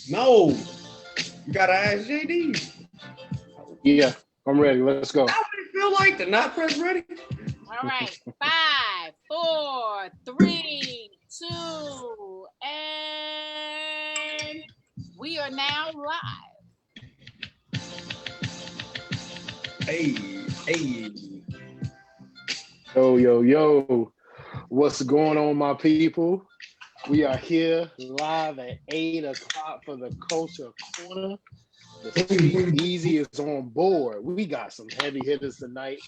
No, you gotta ask JD. Yeah, I'm ready. Let's go. How would it feel like to not press ready? All right. 5, 4, 3, 2, and we are now live. Hey. Yo. What's going on, my people? We are here live at 8 o'clock for the Culture Corner. The Speak Easy is on board. We got some heavy hitters tonight.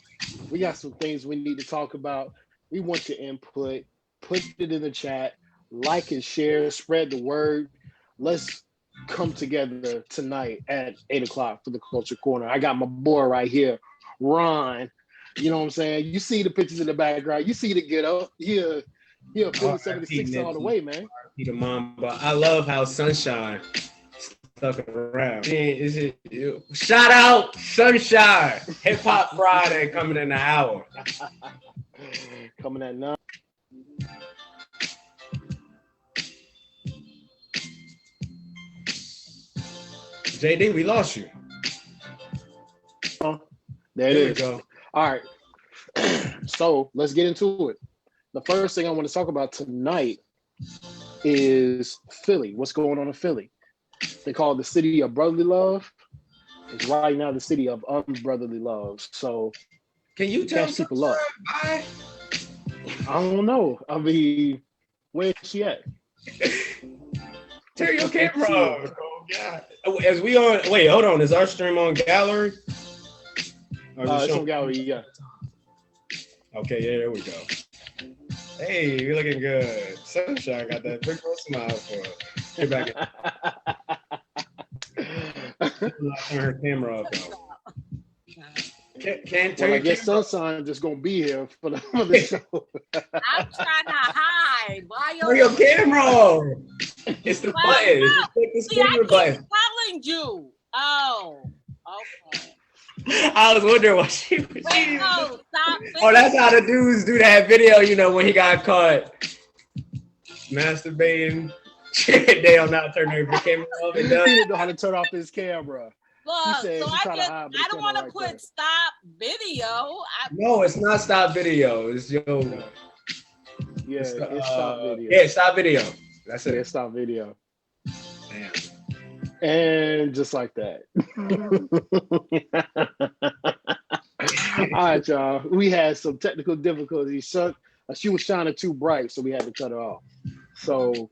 We got some things we need to talk about. We want your input. Put it in the chat. Like and share. Spread the word. Let's come together tonight at 8 o'clock for the Culture Corner. I got my boy right here, Ron. You know what I'm saying? You see the pictures in the background. You see the get up. He'll Philly 76 all the way, man. Peter Mamba. I love how Sunshine stuck around. Shout out Sunshine. Hip Hop Friday coming in an hour. Coming at 9. JD, we lost you. There it is. Go. All right. So let's get into it. The first thing I want to talk about tonight is Philly. What's going on in Philly? They call it the city of brotherly love. It's right now the city of unbrotherly love. So can you tell people up? I don't know. I mean, where is she at? Turn your camera on. Oh God. As we on, wait, hold on. Is our stream on gallery? It's on gallery, yeah. Okay, yeah, there we go. Hey, you're looking good. Sunshine got that big old smile for us. Get back in. Turn her camera off though. Can't I guess Sunshine just gonna be here for the show. I'm trying to hide. Why turn your camera off? It's the button. See, I keep telling you. Oh, okay. I was wondering what she was. Wait, no, stop. Oh, that's how the dudes do that video, you know, when he got caught masturbating. They don't know how to turn their camera off. He didn't know how to turn off his camera. Look, so I don't want to put stop video. No, it's not stop video. It's Yeah, it's stop video. Yeah, stop video. That's it. Yeah, stop video. Damn. And just like that. All right, y'all. We had some technical difficulties. She was shining too bright, so we had to cut her off. So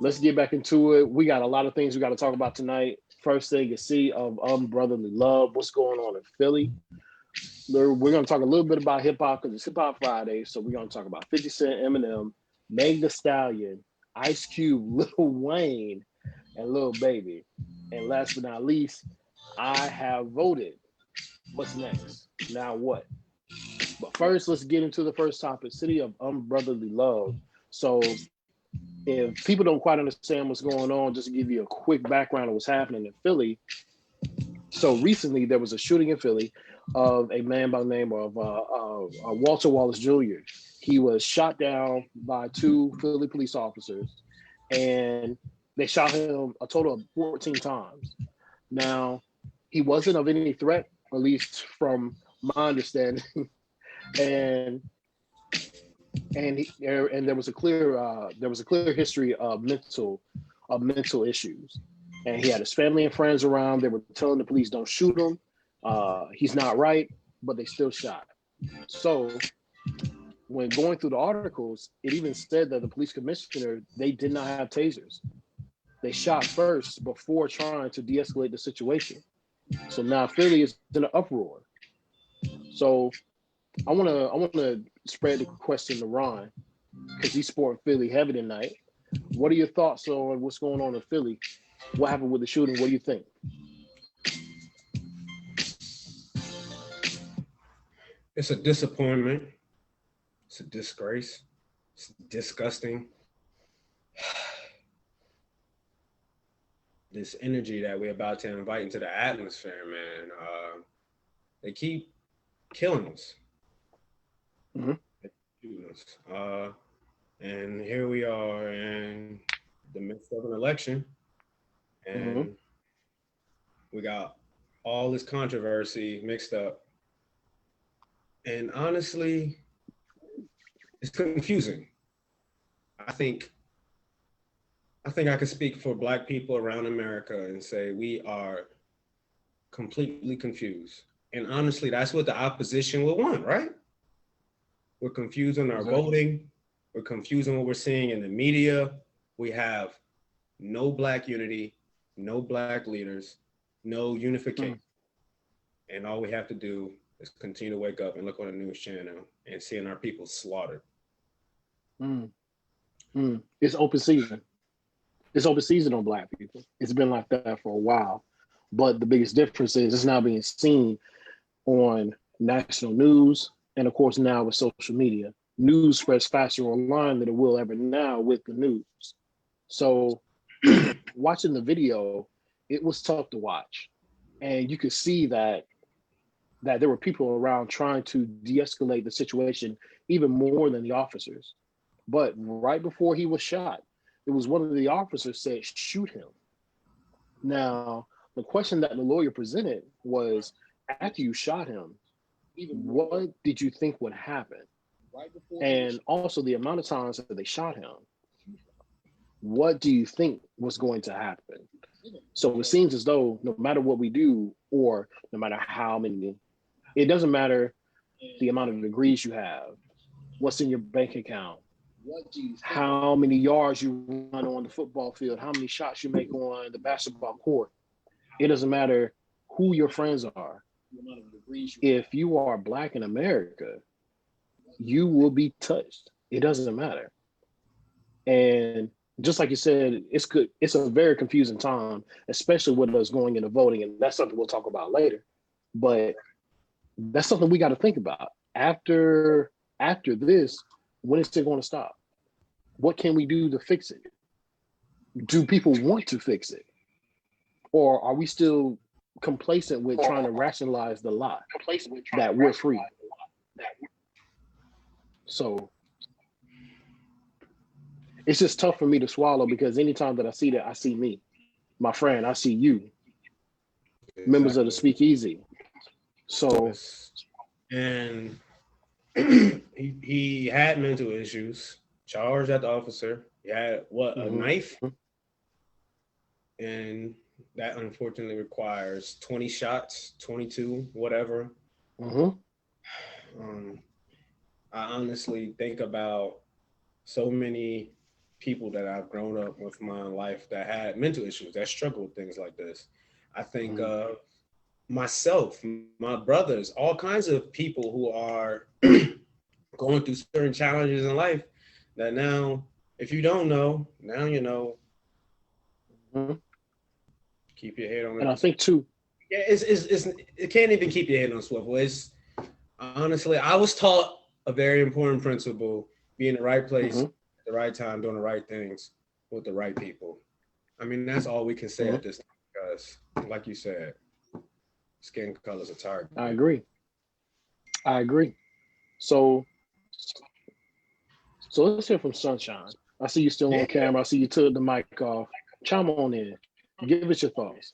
let's get back into it. We got a lot of things we got to talk about tonight. First thing is Sea of Unbrotherly Love. What's going on in Philly? We're going to talk a little bit about hip hop because it's Hip Hop Friday. So we're going to talk about 50 Cent, Eminem, Meg Thee Stallion, Ice Cube, Lil Wayne, and Lil Baby. And last but not least, I have voted. What's next? Now what? But first, let's get into the first topic, City of Unbrotherly Love. So if people don't quite understand what's going on, just to give you a quick background of what's happening in Philly. So recently, there was a shooting in Philly of a man by the name of Walter Wallace Jr. He was shot down by 2 Philly police officers, and they shot him a total of 14 times. Now, he wasn't of any threat, at least from my understanding, and there was a clear history of mental issues, and he had his family and friends around. They were telling the police, "Don't shoot him. He's not right," but they still shot. So, when going through the articles, it even said that the police commissioner, they did not have tasers. They shot first before trying to de-escalate the situation. So now Philly is in an uproar. So I want to spread the question to Ron because he's sporting Philly heavy tonight. What are your thoughts on what's going on in Philly? What happened with the shooting? What do you think? It's a disappointment. It's a disgrace. It's disgusting. This energy that we're about to invite into the atmosphere, man. They keep killing us. Mm-hmm. And here we are in the midst of an election, and we got all this controversy mixed up. And honestly, it's confusing. I think I can speak for Black people around America and say we are completely confused. And honestly, that's what the opposition will want, right? We're confused on our voting. We're confused on what we're seeing in the media. We have no Black unity, no Black leaders, no unification. And all we have to do is continue to wake up and look on the news channel and seeing our people slaughtered. It's open season. It's open season on Black people. It's been like that for a while. But the biggest difference is it's now being seen on national news. And of course, now with social media, news spreads faster online than it will ever now with the news. So watching the video, it was tough to watch. And you could see that there were people around trying to de-escalate the situation even more than the officers. But right before he was shot, it was one of the officers said, shoot him. Now, the question that the lawyer presented was, after you shot him, what did you think would happen? And also the amount of times that they shot him, what do you think was going to happen? So it seems as though no matter what we do, or no matter how many, it doesn't matter the amount of degrees you have, what's in your bank account, how many yards you run on the football field, how many shots you make on the basketball court. It doesn't matter who your friends are. If you are Black in America, you will be touched. It doesn't matter. And just like you said, it's good. It's a very confusing time, especially with us going into voting. And that's something we'll talk about later. But that's something we got to think about. After this, when is it going to stop? What can we do to fix it? Do people want to fix it? Or are we still complacent with trying to rationalize the lie that we're free? So it's just tough for me to swallow, because anytime that I see that, I see me, my friend, I see you, members of the Speakeasy. So, and he had mental issues, charged at the officer. He had a knife? And that unfortunately requires 20 shots, 22, whatever. I honestly think about so many people that I've grown up with my life that had mental issues, that struggle with things like this. I think of myself, my brothers, all kinds of people who are going through certain challenges in life that now, if you don't know, now you know. Keep your head on it. And I think too, yeah, it can't even keep your head on swivel. It's honestly, I was taught a very important principle: be in the right place at the right time, doing the right things with the right people. I mean, that's all we can say at this time, because, like you said, skin color's a target. I agree. So let's hear from Sunshine. I see you still on camera. I see you took the mic off. Chime on in. Give us your thoughts.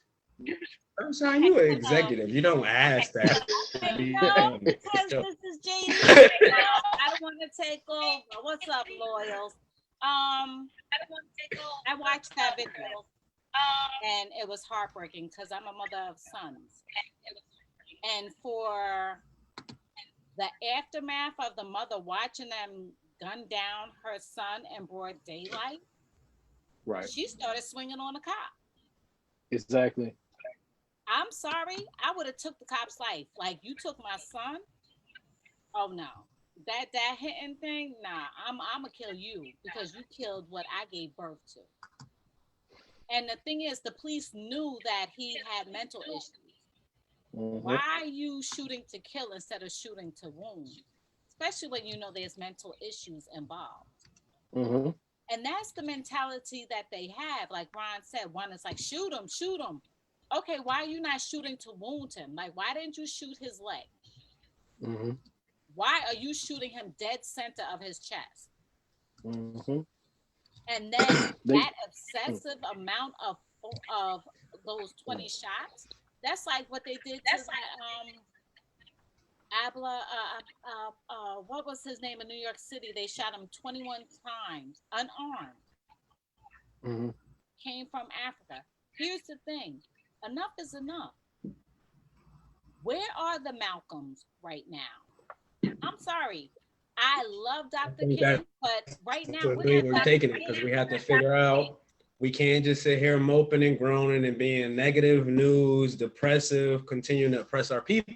Sunshine, you an executive. You don't ask that. No, because this is JD. I don't want to take over. What's up, loyals? I watched that video, and it was heartbreaking because I'm a mother of sons. And for the aftermath of the mother watching them gun down her son in broad daylight, right? She started swinging on the cop. Exactly. I'm sorry, I would have took the cop's life. Like, you took my son. Oh no, that hitting thing. Nah, I'm gonna kill you because you killed what I gave birth to. And the thing is, the police knew that he had mental issues. Why are you shooting to kill instead of shooting to wound? Especially when you know there's mental issues involved. And that's the mentality that they have. Like Ron said, one is like, shoot him. Okay, why are you not shooting to wound him? Like, why didn't you shoot his leg? Why are you shooting him dead center of his chest? And then that obsessive amount of of those 20 shots. That's like what they did to that Abla, what was his name in New York City? They shot him 21 times, unarmed. Mhm. Came from Africa. Here's the thing: enough is enough. Where are the Malcolms right now? I'm sorry. I love Dr. think King, but right now, So where is we're Dr. taking it King? because we have to figure out. We can't just sit here moping and groaning and being negative news, depressive, continuing to oppress our people.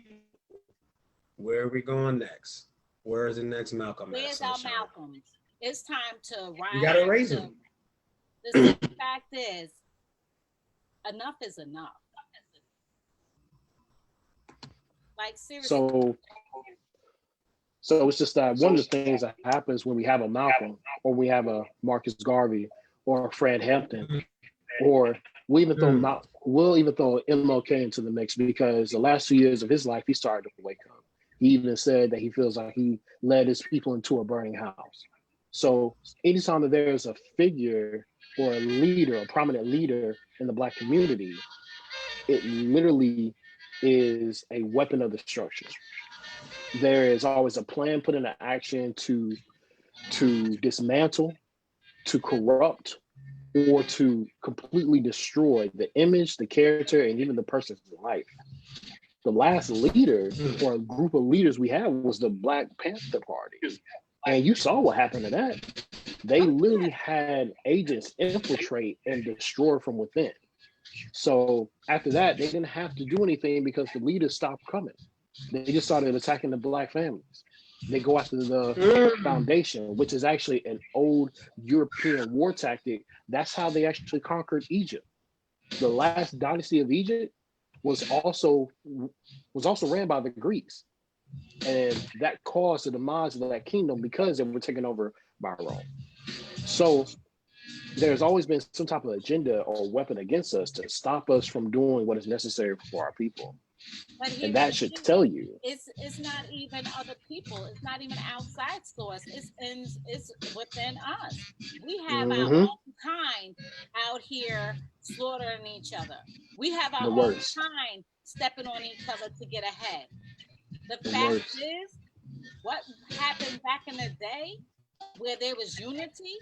Where are we going next? Where is the next Malcolm? Where's our Malcolms? It's time to rise. You gotta raise them. The simple fact is, enough is enough. Like seriously. So it's just that one of the things that happens when we have a Malcolm or we have a Marcus Garvey or a Fred Hampton, or we'll even throw MLK into the mix, because the last 2 years of his life, he started to wake up. He even said that he feels like he led his people into a burning house. So anytime that there's a figure or a leader, a prominent leader in the Black community, it literally is a weapon of destruction. There is always a plan put into action to dismantle, to corrupt, or to completely destroy the image, the character, and even the person's life. The last leader or group of leaders we had was the Black Panther Party. And you saw what happened to that. They literally had agents infiltrate and destroy from within. So after that, they didn't have to do anything because the leaders stopped coming. They just started attacking the Black families. They go after the foundation, which is actually an old European war tactic. That's how they actually conquered Egypt. The last dynasty of Egypt was also ran by the Greeks, and that caused the demise of that kingdom because they were taken over by Rome. So there's always been some type of agenda or weapon against us to stop us from doing what is necessary for our people. And that should tell you. It's not even other people. It's not even outside source. It's within us. We have our own kind out here slaughtering each other. We have our own kind stepping on each other to get ahead. The fact is, what happened back in the day where there was unity,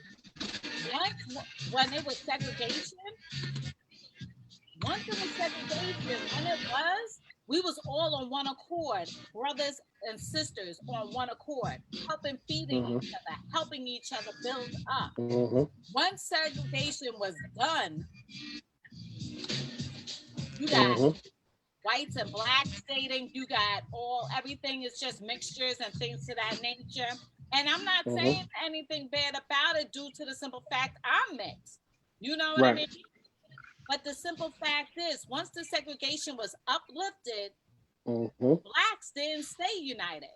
when it was segregation, we was all on one accord, brothers and sisters on one accord, helping, feeding each other, helping each other build up. Once segregation was done, you got whites and blacks stating, you got everything is just mixtures and things to that nature. And I'm not saying anything bad about it due to the simple fact I'm mixed. You know what I mean? But the simple fact is, once the segregation was uplifted, blacks didn't stay united.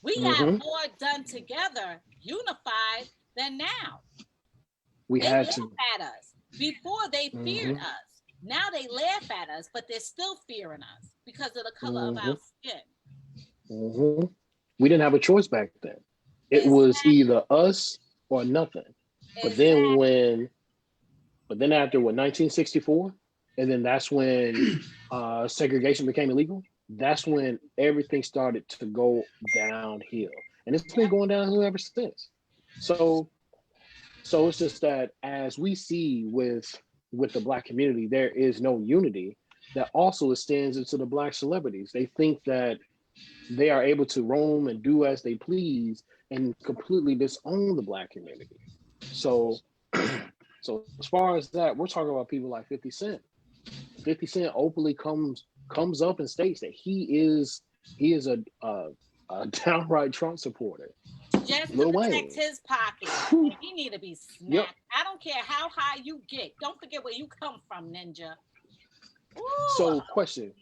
We got more done together, unified, than now. They laugh at us. Before they feared us. Now they laugh at us, but they're still fearing us because of the color of our skin. We didn't have a choice back then. It was either us or nothing. But then after 1964, and then that's when segregation became illegal. That's when everything started to go downhill, and it's been going downhill ever since. So it's just that as we see with the Black community, there is no unity. That also extends into the Black celebrities. They think that they are able to roam and do as they please and completely disown the Black community. So as far as that, we're talking about people like 50 Cent. 50 Cent openly comes up and states that he is a downright Trump supporter. Just to protect his pocket. He need to be snapped. I don't care how high you get. Don't forget where you come from, Ninja. Ooh. So question,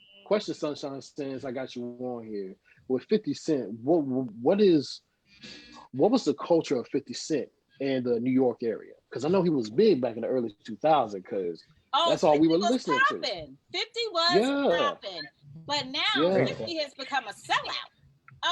Sunshine, since I got you on here. With 50 Cent, what was the culture of 50 Cent in the New York area? Because I know he was big back in the early 2000s, because that's all we were listening to. 50 was popping. But now 50 has become a sellout.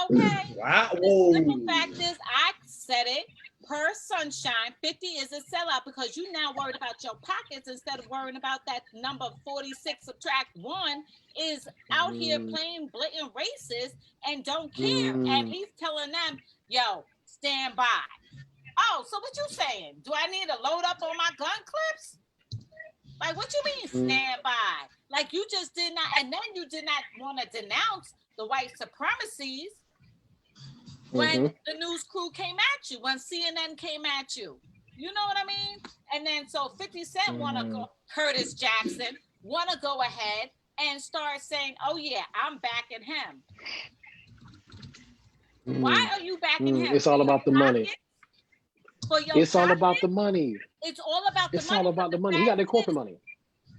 Okay. Wow. The simple fact is, I said it. per Sunshine, 50 is a sellout because you now worried about your pockets instead of worrying about that number 46 subtract 1 is out here playing blatant racist and don't care. And he's telling them, yo, stand by. Oh, so what you saying? Do I need to load up on my gun clips? Like, what you mean stand by? Like, you just did not, and then you did not want to denounce the white supremacies when the news crew came at you, when CNN came at you. You know what I mean? And then so 50 Cent want to go, Curtis Jackson want to go ahead and start saying, oh yeah, I'm backing him. Why are you backing him? It's all about the money. It's all about the money. It's all about the money. It's all about the money. He got the corporate money.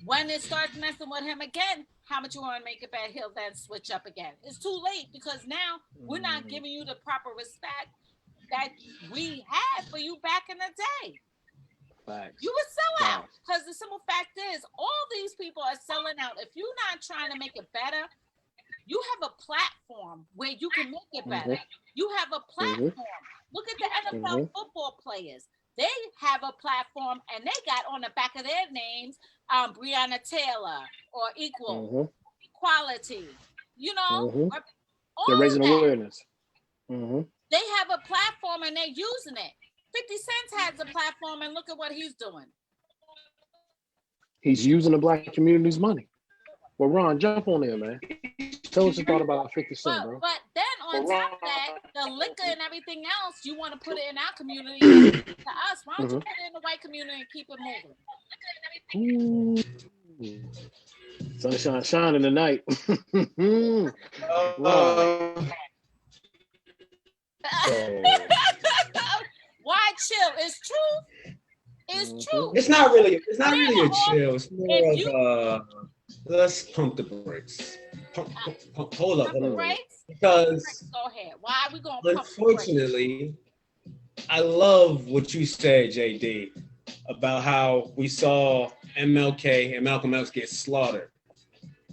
When it starts messing with him again, how much you want to make it bad, he'll then switch up again. It's too late because now we're not giving you the proper respect that we had for you back in the day. Facts. You would sell out because the simple fact is all these people are selling out. If you're not trying to make it better, you have a platform where you can make it better. You have a platform. Look at the NFL football players. They have a platform and they got on the back of their names, Breonna Taylor or equality. You know, they're raising awareness. They have a platform and they're using it. 50 Cent has a platform and look at what he's doing. He's using the black community's money. Well, Ron, jump on there, man. Tell us your thought about 50 Cent, bro. But then on top of that, the liquor and everything else, you want to put it in our community to us. Why don't you put it in the white community and keep it moving? Sunshine shining tonight. Why chill? It's true. It's true. It's not really a chill. It's more of let's pump the brakes. Hold up. Because go ahead. Why are we going to pump unfortunately, I love what you said, JD, about how we saw MLK and Malcolm X get slaughtered.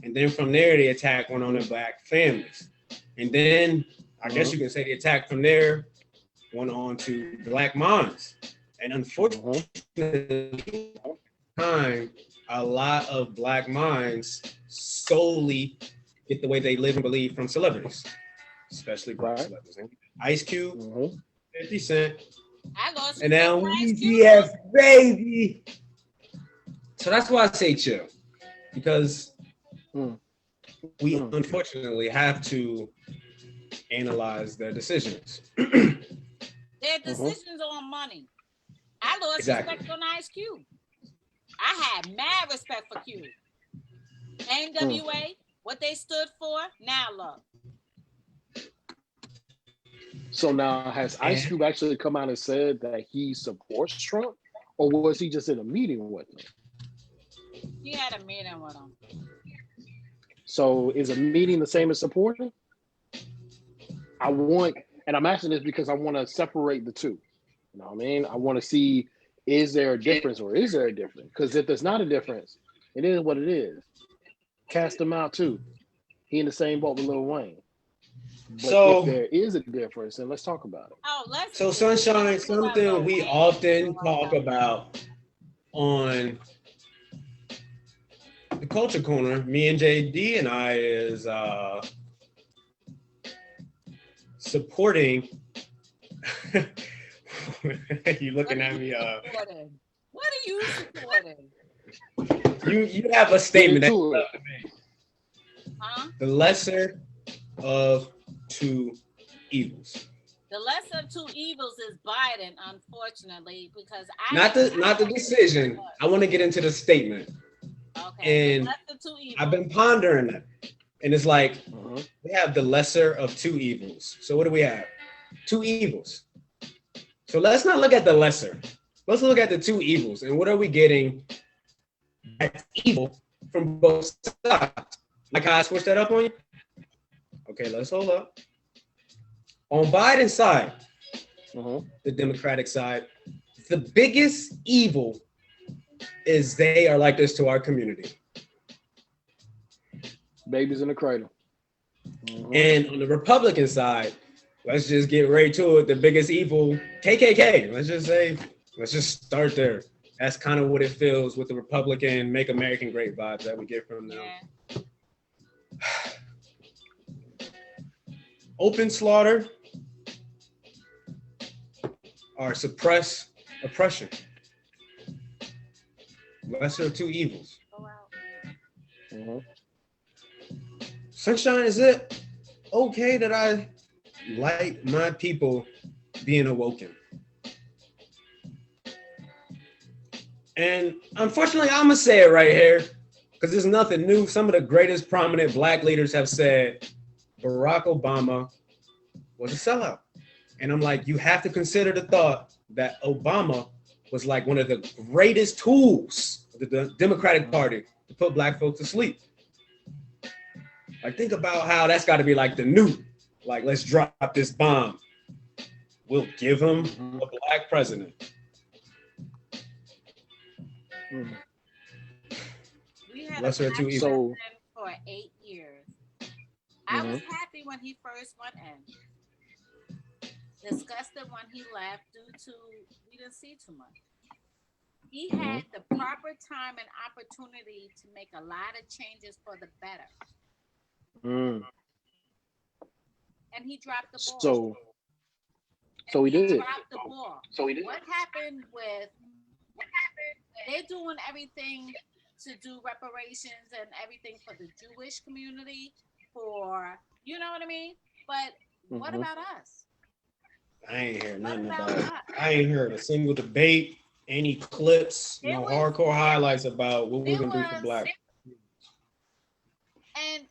And then from there, the attack went on the black families. And then I guess you can say the attack from there went on to black minds. And unfortunately, a lot of black minds solely get the way they live and believe from celebrities, especially black celebrities. Ice Cube, 50 Cent, and now WeGF, baby. So that's why I say chill, because we unfortunately have to analyze their decisions. Their decisions on money. I lost respect on Ice Cube. I had mad respect for Cube. NWA, what they stood for, now look. So now, has Ice Cube actually come out and said that he supports Trump, or was he just in a meeting with him? He had a meeting with him. So is a meeting the same as supporting? I'm asking this because I want to separate the two. You know what I mean? I want to see, is there a difference or is there a difference? Because if there's not a difference, it is what it is. Cast him out too. He in the same boat with Lil Wayne. But so if there is a difference, then let's talk about it. So Sunshine, something we often talk about on the Culture Corner, me and JD and I, is supporting. You looking at me? What are you supporting? You have a statement that you love to make. The lesser of two evils. The lesser of two evils is Biden, unfortunately, because not the decision. I want to get into the statement. Okay. And I've been pondering that, and it's like we have the lesser of two evils. So what do we have? Two evils. So let's not look at the lesser. Let's look at the two evils. And what are we getting that's evil from both sides? Like how I switched that up on you? Okay, let's hold up. On Biden's side, the Democratic side, the biggest evil is they are like this to our community. Babies in the cradle. And on the Republican side, let's just get right to it. The biggest evil, KKK. Let's just start there. That's kind of what it feels with the Republican Make American Great vibes that we get from them. Yeah. Open slaughter or suppress oppression. Lesser of two evils. Go out. Mm-hmm. Sunshine, is it okay that I like my people being awoken? And unfortunately, I'm gonna say it right here because there's nothing new. Some of the greatest prominent Black leaders have said Barack Obama was a sellout. And I'm like, you have to consider the thought that Obama was like one of the greatest tools of the Democratic Party to put Black folks to sleep. Like, think about how that's got to be like the new, like, let's drop this bomb. We'll give him a Black president. We had Lesser a of two Black evils. president for 8 years. I was happy when he first went in. Disgusted when he left due to we didn't see too much. He had the proper time and opportunity to make a lot of changes for the better. And he dropped the ball. So he did. Dropped the ball. What happened with they're doing everything to do reparations and everything for the Jewish community, for you know what I mean? But what about us? I ain't heard nothing about it. I ain't heard a single debate, any clips, no hardcore highlights about what we're gonna do for Black. And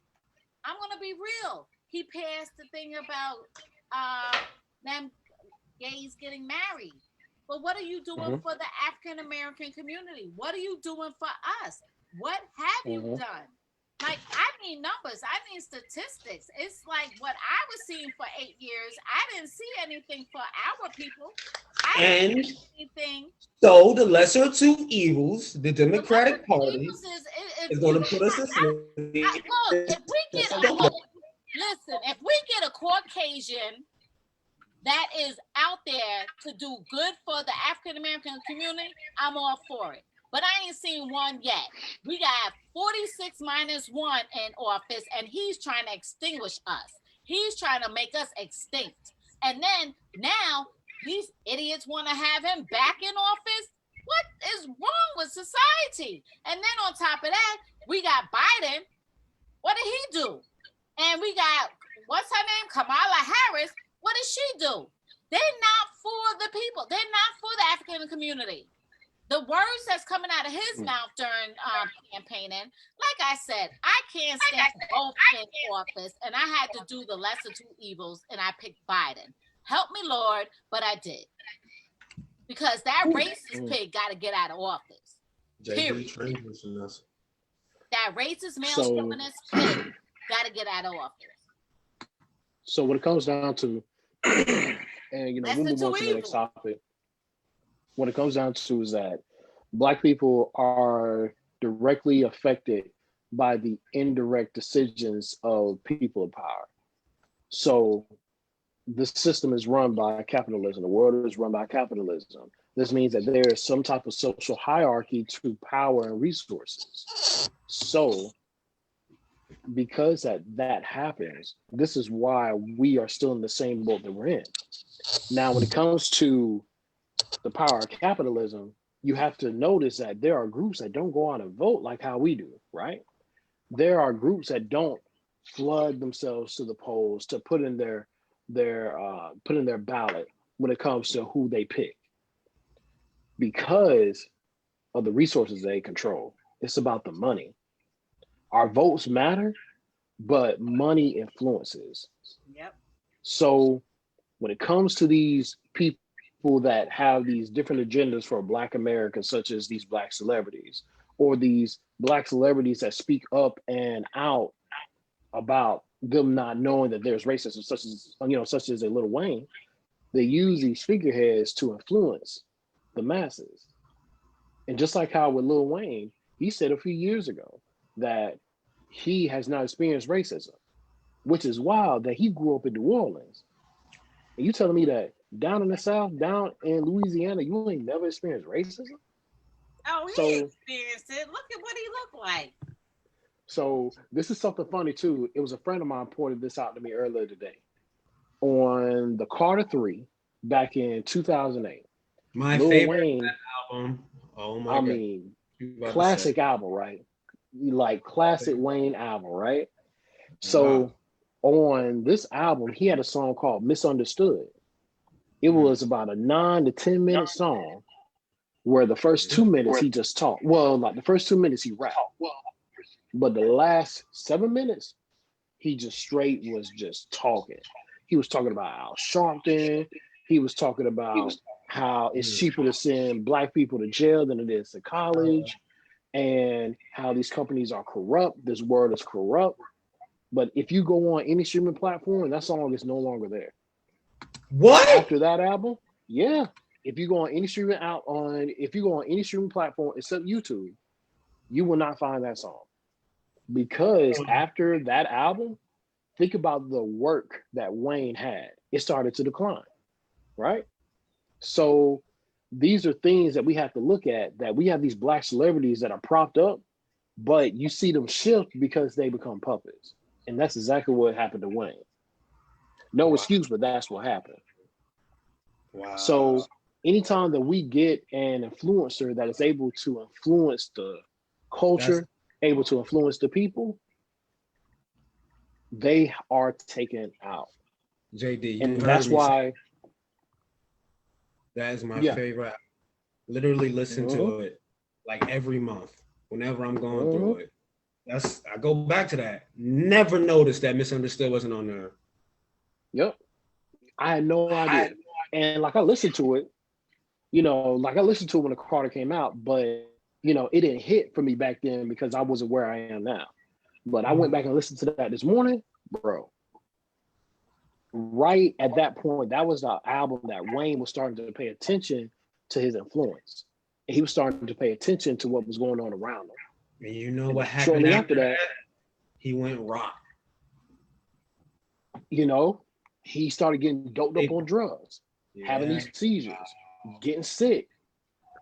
I'm gonna be real. He passed the thing about them gays getting married. But what are you doing for the African American community? What are you doing for us? What have you done? Like, I need numbers. I need statistics. It's like what I was seeing for 8 years. I didn't see anything for our people. I didn't see anything. So the lesser of two evils, the Democratic Party is going to put us asleep. Look, if we get if we get a Caucasian that is out there to do good for the African American community, I'm all for it. But I ain't seen one yet. We got 46 minus 1 in office, and he's trying to extinguish us. He's trying to make us extinct. And then now these idiots want to have him back in office. What is wrong with society? And then on top of that, we got Biden. What did he do? And we got, what's her name? Kamala Harris. What did she do? They're not for the people. They're not for the African community. The words that's coming out of his mouth during campaigning, like I said, I can't stand both in office, and I had to do the lesser two evils, and I picked Biden. Help me, Lord, but I did. Because that racist pig got to get out of office. Period. That racist male chauvinist pig got to get out of office. So what it comes down to, and we'll move on to the next topic. What it comes down to is that Black people are directly affected by the indirect decisions of people of power. So the system is run by capitalism. The world is run by capitalism. This means that there is some type of social hierarchy to power and resources. So because that happens, this is why we are still in the same boat that we're in. Now, when it comes to the power of capitalism, you have to notice that there are groups that don't go out and vote like how we do, right? There are groups that don't flood themselves to the polls to put in their ballot when it comes to who they pick, because of the resources they control. It's about the money. Our votes matter, but money influences. Yep. So when it comes to these people that have these different agendas for Black Americans, such as these Black celebrities, or these Black celebrities that speak up and out about them not knowing that there's racism, such as a Lil Wayne, they use these figureheads to influence the masses. And just like how with Lil Wayne, he said a few years ago that he has not experienced racism, which is wild that he grew up in New Orleans. And you telling me that down in the South, down in Louisiana, you ain't never experienced racism? Oh, he So, experienced it. Look at what he looked like. so this is something funny too. It was a friend of mine pointed this out to me earlier today. On the Carter 3 back in 2008, My Lil favorite Wayne, album. Oh my I god. mean, You about to say? classic album, right? Like classic Wayne album, right? Wow. So on this album, he had a song called Misunderstood. It Mhm. was about a 9 to 10 minute song where the first 2 minutes he just talked. Well, like the first 2 minutes he rapped, but the last 7 minutes he just straight was just talking. He was talking about Al Sharpton. He was talking about how it's Mhm. cheaper to send black people to jail than it is to college, and how these companies are corrupt. This world is corrupt. But if you go on any streaming platform, that song is no longer there. What? After that album, yeah. If you go on any streaming out on if you go on any streaming platform except YouTube, you will not find that song. Because after that album, think about the work that Wayne had. It started to decline, right? So these are things that we have to look at, that we have these black celebrities that are propped up, but you see them shift because they become puppets. And that's exactly what happened to Wayne. No Wow. excuse, but that's what happened. Wow. So anytime that we get an influencer that is able to influence the That's culture, able to influence the people, they are taken out. JD. You And heard that's me say why, that is my yeah. favorite. Literally listen Mhm, to it like every month whenever I'm going through mhm. it. That's I go back to that. Never noticed that Misunderstood wasn't on there. Yep. I had no idea. And like I listened to it, like I listened to it when the Carter came out, but it didn't hit for me back then because I wasn't where I am now. But I went back and listened to that this morning, bro. Right at that point, that was the album that Wayne was starting to pay attention to his influence. And he was starting to pay attention to what was going on around him. And you know And what then happened shortly after after that, that? He went rock. you know, he started getting doped up on drugs, having Yeah. these seizures, getting sick.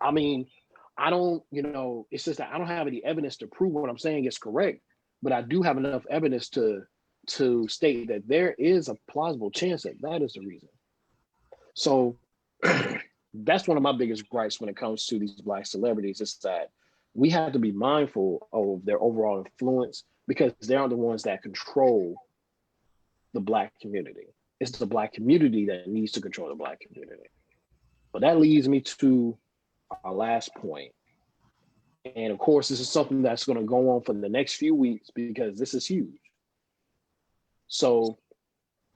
I mean, I don't, it's just that I don't have any evidence to prove what I'm saying is correct, but I do have enough evidence to state that there is a plausible chance that that is the reason. So that's one of my biggest gripes when it comes to these black celebrities is that we have to be mindful of their overall influence because they are the ones that control the black community. It's the black community that needs to control the black community. But that leads me to our last point. And of course, this is something that's going to go on for the next few weeks because this is huge. So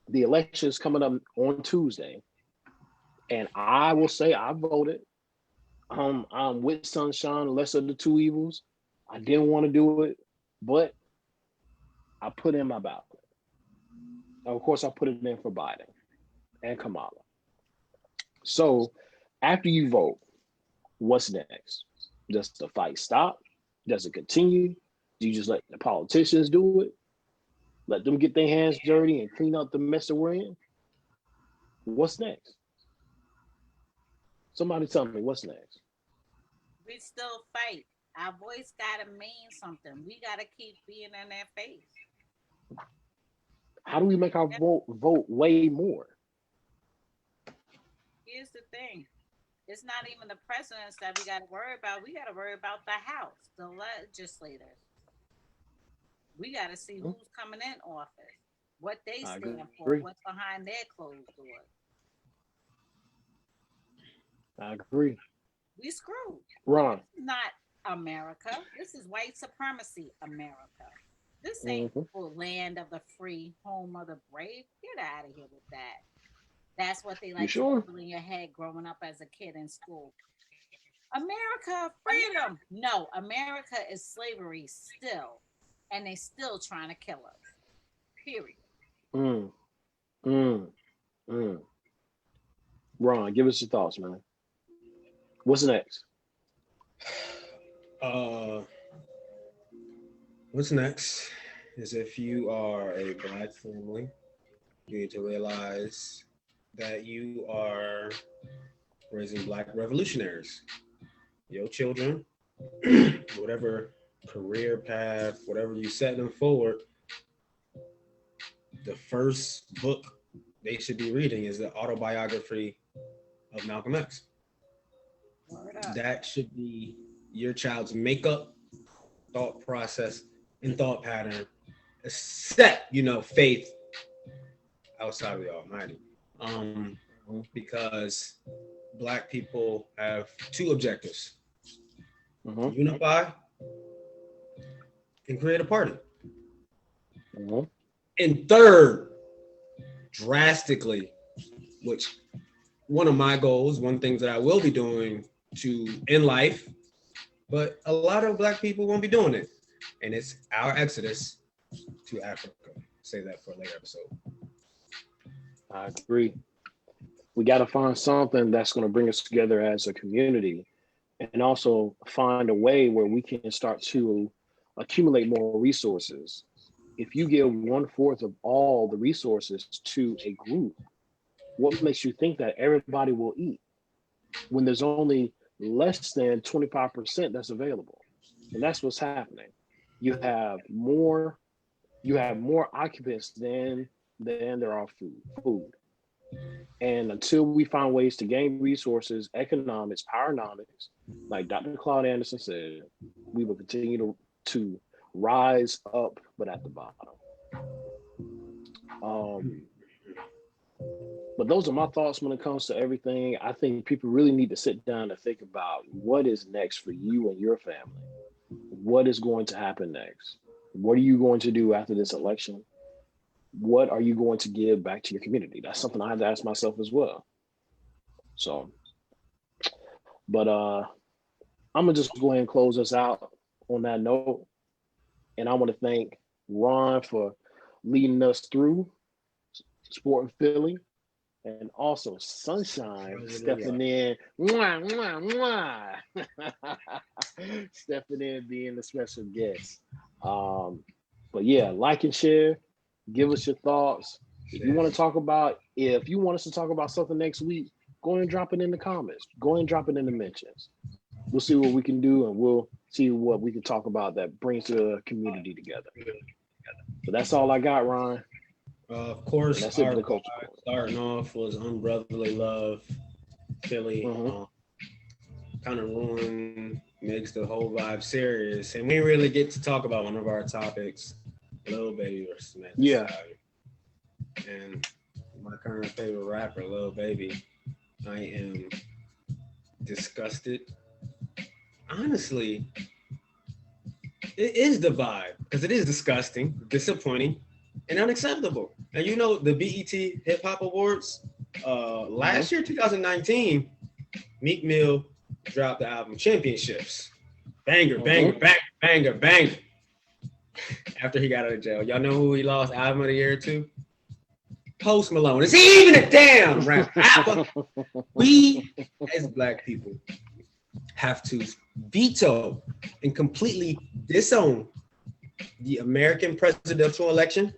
the election is coming up on Tuesday. And I will say I voted. I'm with Sunshine, lesser of the two evils. I didn't want to do it, but I put in my ballot. Of course, I put it in for Biden and Kamala. So after you vote, what's next? Does the fight stop? Does it continue? Do you just let the politicians do it? Let them get their hands dirty and clean up the mess that we're in? What's next? Somebody tell me what's next. We still fight. Our voice gotta mean something. We gotta keep being in their face. How do we make our vote way more? Here's the thing. It's not even the presidents that we gotta worry about. We gotta worry about the House, the legislators. We gotta see Hmm? who's coming in office, what they I stand agree. for, what's behind their closed doors. I agree. We screwed. Ron. This is not America. This is white supremacy America. This ain't Mm-hmm. the land of the free, home of the brave. Get out of here with that. That's what they You like to sure? drill in your head growing up as a kid in school. America, freedom. No, America is slavery still, and they still trying to kill us. Period. Mm, mm, mm. Ron, give us your thoughts, man. What's next? Uh, what's next is if you are a black family, you need to realize that you are raising Black revolutionaries. Your children, whatever career path, whatever you set them forward, the first book they should be reading is the autobiography of Malcolm X. That should be your child's makeup, thought process, and thought pattern, except, faith outside of the Almighty. Because Black people have two objectives: unify and create a party. And third, drastically, which one of my goals, one thing that I will be doing in life, but a lot of Black people won't be doing it. And it's our exodus to Africa. Say that for a later episode. I agree. We got to find something that's going to bring us together as a community, and also find a way where we can start to accumulate more resources. If you give 1/4 of all the resources to a group, what makes you think that everybody will eat when there's only less than 25% that's available? And that's what's happening. You have more occupants than there are food. And until we find ways to gain resources, economics, powernomics, like Dr. Claude Anderson said, we will continue to rise up, but at the bottom. But those are my thoughts when it comes to everything. I think people really need to sit down and think about what is next for you and your family. What is going to happen next? What are you going to do after this election? What are you going to give back to your community? That's something I have to ask myself as well. So, but I'm gonna just go ahead and close us out on that note. And I want to thank Ron for leading us through Sport and Philly, and also Sunshine stepping in, stepping in, being the special guest. But yeah, like and share. Give us your thoughts. If you want us to talk about something next week, go ahead and drop it in the comments. Go ahead and drop it in the mentions. We'll see what we can do, and we'll see what we can talk about that brings the community together. But that's all I got, Ron. Of course, our starting off was Unbrotherly Love, Philly. Kind of makes the whole vibe serious. And we really get to talk about one of our topics, Lil Baby versus Meg Thee Stallion. And my current favorite rapper, Lil Baby, I am disgusted. Honestly, it is the vibe, because it is disgusting, disappointing, and unacceptable. And the BET Hip Hop Awards, last year, 2019, Meek Mill dropped the album Championships. Banger, banger, banger, banger, banger. After he got out of jail. Y'all know who he lost album of the year to? Post Malone. Is he even a damn rapper? We, as Black people, have to veto and completely disown the American presidential election,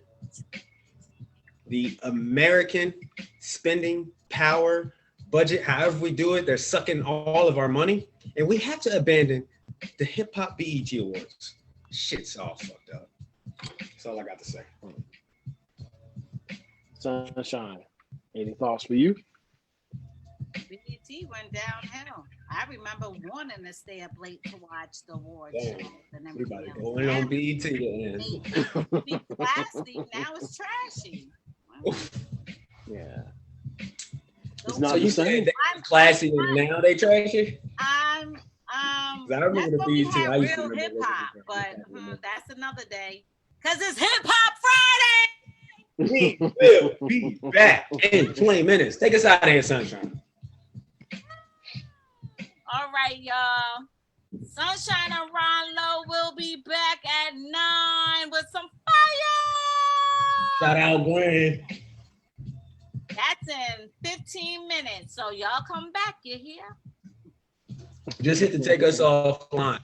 the American spending power budget, however we do it. They're sucking all of our money. And we have to abandon the Hip Hop BET Awards. Shit's all fucked up. That's all I got to say. Sunshine, any thoughts for you? BET went downhill. I remember wanting to stay up late to watch the awards shows and everything else. Going on BET again. Be classy, now it's trashy. Yeah. It's not the same. They classy and now they trashy? I remember the BET. I used to real remember hip hop, but that's another day. Cause it's Hip Hop Friday. We will be back in 20 minutes. Take us out of here, Sunshine. All right, y'all. Sunshine and Ron Loe will be back at 9 with some fire. Shout out, Gwen. That's in 15 minutes. So y'all come back. You hear? Just hit to take us offline.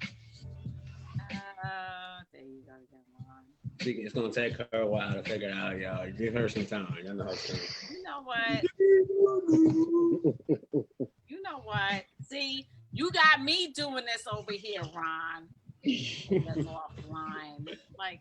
There you go, Ron. It's gonna take her a while to figure it out, y'all. Give her some time. You know what? You know what? See, you got me doing this over here, Ron. That's offline. Like,